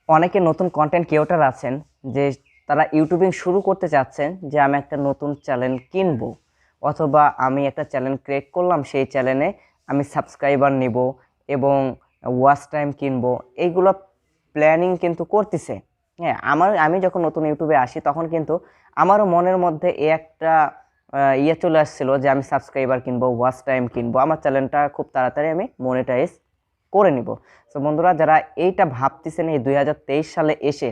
অনেকে নতুন content creator আছেন যে তারা ইউটিউবিং শুরু করতে চাচ্ছেন যে আমি একটা নতুন চ্যানেল কিনবো অথবা আমি একটা চ্যানেল ক্রিয়েট করলাম, সেই চ্যানেলে আমি সাবস্ক্রাইবার নিব এবং ওয়াচ টাইম কিনবো। এইগুলো প্ল্যানিং কিন্তু করতেছে। হ্যাঁ, আমি যখন নতুন ইউটিউবে আসি তখন কিন্তু আমারও মনের মধ্যে এই একটা চলে আসছিল যে আমি সাবস্ক্রাইবার কিনবো, ওয়াচ টাইম কিনবো, আমার চ্যানেলটা খুব তাড়াতাড়ি আমি মনিটাইজ করে নিব। তো বন্ধুরা, যারা এইটা ভাবতেছেন এই 2023 সালে এসে,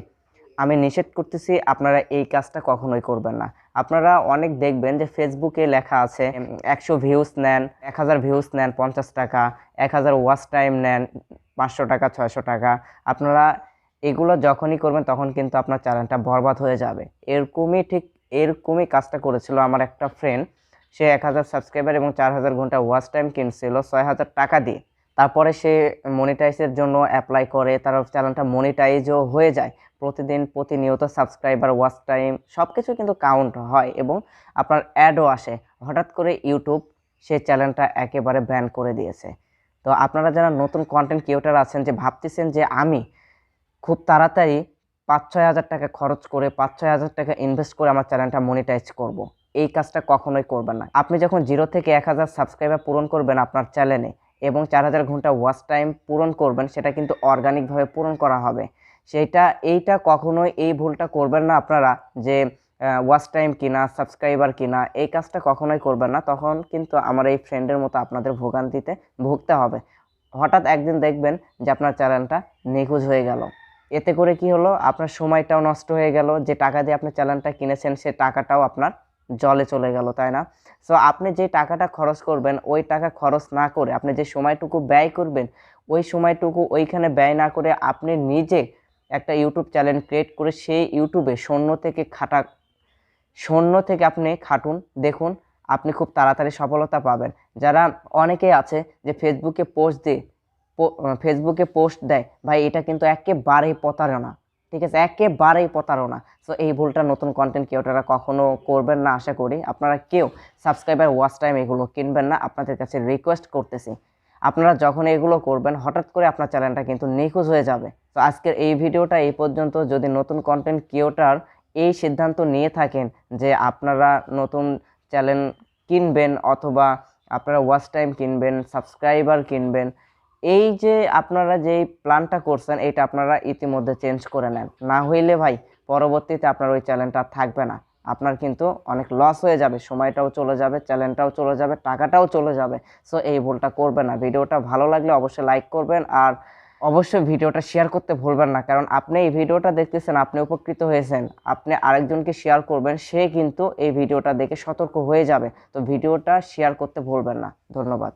আমি নিষেধ করতেছি আপনারা এই কাজটা কখনোই করবেন না। আপনারা অনেক দেখবেন যে ফেসবুকে লেখা আছে 100 ভিউজ নেন, 1000 ভিউজ নেন 50 টাকা, 1000 ওয়াচ টাইম নেন 500 টাকা, 600 টাকা। আপনারা এগুলো যখনই করবেন তখন কিন্তু আপনার চ্যানেলটা বরবাদ হয়ে যাবে। এরকমই কাজটা করেছিল আমার একটা ফ্রেন্ড। সে 1000 সাবস্ক্রাইবার এবং 4000 ঘন্টা ওয়াচ টাইম কিনছিল 6000 টাকা দিয়ে। তারপরে সে মনিটাইজের জন্য অ্যাপ্লাই করে, তার চ্যানেলটা মনিটাইজও হয়ে যায়। প্রতিনিয়ত সাবস্ক্রাইবার, ওয়াচ টাইম সব কিছু কিন্তু কাউন্ট হয় এবং আপনার অ্যাডও আসে। হঠাৎ করে ইউটিউব সে চ্যানেলটা একেবারে ব্যান করে দিয়েছে। তো আপনারা যারা নতুন কন্টেন্ট ক্রিয়েটর আছেন, যে ভাবতেছেন যে আমি খুব তাড়াতাড়ি 5-6 হাজার টাকা খরচ করে, 5-6 হাজার টাকা ইনভেস্ট করে আমার চ্যানেলটা মনিটাইজ করব, এই কাজটা কখনোই করবেন না। আপনি যখন 0 থেকে 1000 সাবস্ক্রাইবার পূরণ করবেন আপনার চ্যানেলে এবং 4000 ঘন্টা ওয়াচ টাইম পূরণ করবেন, সেটা কিন্তু অর্গানিকভাবে পূরণ করা হবে। এইটা কখনোই এই ভুলটা করবেন না আপনারা, যে ওয়াচ টাইম কিনা, সাবস্ক্রাইবার কিনা, এই কাজটা কখনোই করবেন না। তখন কিন্তু আমার এই ফ্রেন্ডের মতো আপনাদের ভোগান্তিতে ভুগতে হবে। হঠাৎ একদিন দেখবেন যে আপনার চ্যানেলটা নিখোঁজ হয়ে গেল। এতে করে কি হলো, আপনার সময়টাও নষ্ট হয়ে গেল, যে টাকা দিয়ে আপনি চ্যানেলটা কিনেছেন সে টাকাটাও আপনার জলে চলে গেল, তাই না? সো আপনি যে টাকাটা খরচ করবেন, ওই টাকা খরচ না করে আপনি যে সময়টুকু ব্যয় করবেন, ওই সময়টুকু ওইখানে ব্যয় না করে আপনি নিজে একটা ইউটিউব চ্যানেল ক্রিয়েট করে সেই ইউটিউবে শূন্য থেকে আপনি খাটুন, দেখুন আপনি খুব তাড়াতাড়ি সফলতা পাবেন। যারা অনেকেই আছে যে ফেসবুকে পোস্ট দেয়, ভাই এটা কিন্তু একেবারেই প্রতারণা। ঠিক আছে, একেবারেই প্রতারণা। সো এই ভুলটা নতুন কন্টেন্ট ক্রিয়েটররা কখনো করবেন না। আশা করি আপনারা কেউ সাবস্ক্রাইবার, ওয়াচ টাইম এগুলো কিনবেন না, আপনাদের কাছে রিকোয়েস্ট করতেছি। আপনারা যখন এগুলো করবেন হঠাৎ করে আপনার চ্যানেলটা কিন্তু নিখোঁজ হয়ে যাবে। তো আজকের এই ভিডিওটা এই পর্যন্ত। যদি নতুন কন্টেন্ট ক্রিয়েটর এই সিদ্ধান্ত নিয়ে থাকেন যে আপনারা নতুন চ্যানেল কিনবেন অথবা আপনারা ওয়াচ টাইম কিনবেন, সাবস্ক্রাইবার কিনবেন, এই যে আপনারা যেই প্ল্যানটা করছেন এটা আপনারা ইতিমধ্যে চেঞ্জ করে নেন। না হইলে ভাই পরবর্তীতে আপনার ওই চ্যানেলটা থাকবে না, আপনার কিন্তু অনেক লস হয়ে যাবে, সময়টাও চলে যাবে, চ্যানেলটাও চলে যাবে, টাকাটাও চলে যাবে। সো এই ভুলটা করবেন না। ভিডিওটা ভালো লাগলে অবশ্যই লাইক করবেন আর অবশ্যই ভিডিওটা শেয়ার করতে ভুলবেন না, কারণ আপনি এই ভিডিওটা দেখতেছেন, আপনি উপকৃত হয়েছেন, আপনি আরেকজনকে শেয়ার করবেন, সে কিন্তু এই ভিডিওটা দেখে সতর্ক হয়ে যাবে। তো ভিডিওটা শেয়ার করতে ভুলবেন না। ধন্যবাদ।